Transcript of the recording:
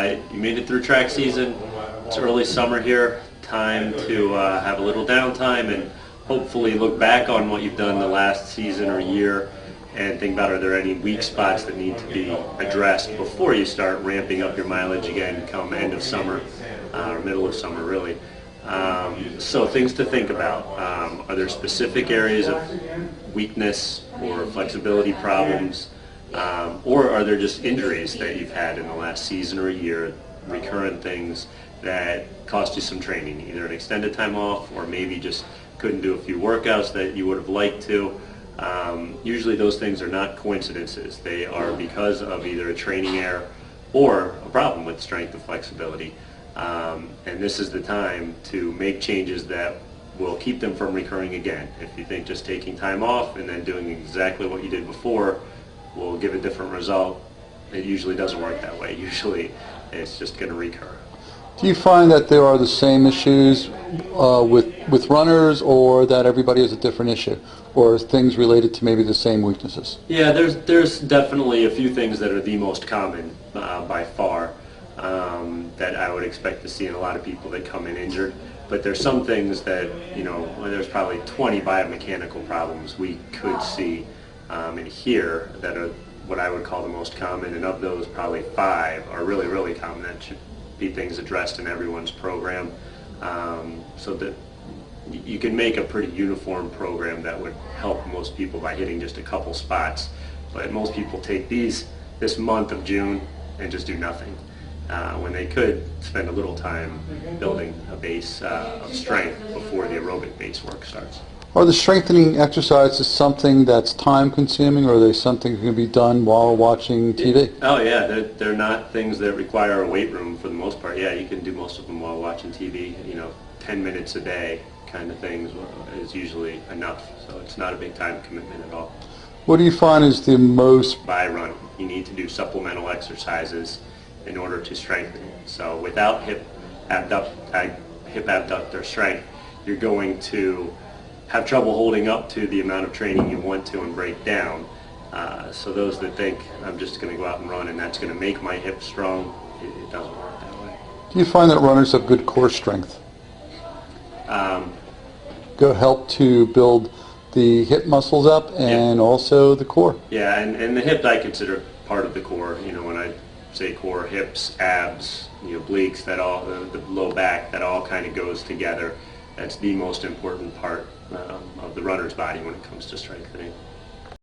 you made it through track season. It's early summer here. Time to have a little downtime and hopefully look back on what you've done the last season or year and think about, are there any weak spots that need to be addressed before you start ramping up your mileage again come end of summer or middle of summer, really. So things to think about. Are there specific areas of weakness or flexibility problems, or are there just injuries that you've had in the last season or a year, recurrent things that cost you some training, either an extended time off or maybe just couldn't do a few workouts that you would have liked to? Usually those things are not coincidences. They are because of either a training error or a problem with strength and flexibility. And this is the time to make changes that will keep them from recurring again. If you think just taking time off and then doing exactly what you did before will give a different result, it usually doesn't work that way. Usually it's just going to recur. Do you find that there are the same issues with runners, or that everybody has a different issue, or things related to maybe the same weaknesses? Yeah, there's definitely a few things that are the most common by far that I would expect to see in a lot of people that come in injured. But there's some things that, there's probably 20 biomechanical problems we could see in here that are what I would call the most common, and of those probably 5 are really, really common. That should be things addressed in everyone's program, so that you can make a pretty uniform program that would help most people by hitting just a couple spots. But most people take this month of June and just do nothing, when they could spend a little time building a base of strength before the aerobic base work starts. Are the strengthening exercises something that's time consuming, or are they something that can be done while watching TV? Oh yeah, they're not things that require a weight room for the most part. Yeah, you can do most of them while watching TV. 10 minutes a day kind of things is usually enough. So it's not a big time commitment at all. What do you find is the most... By running, you need to do supplemental exercises in order to strengthen it. So without hip abductor strength, you're going to have trouble holding up to the amount of training you want to and break down. So those that think, I'm just going to go out and run and that's going to make my hips strong, it doesn't work that way. Do you find that runners have good core strength? Help to build the hip muscles up and also the core? Yeah, and the hip I consider part of the core. When I say core, hips, abs, obliques, that all, the low back, that all kind of goes together. That's the most important part of the runner's body when it comes to strengthening.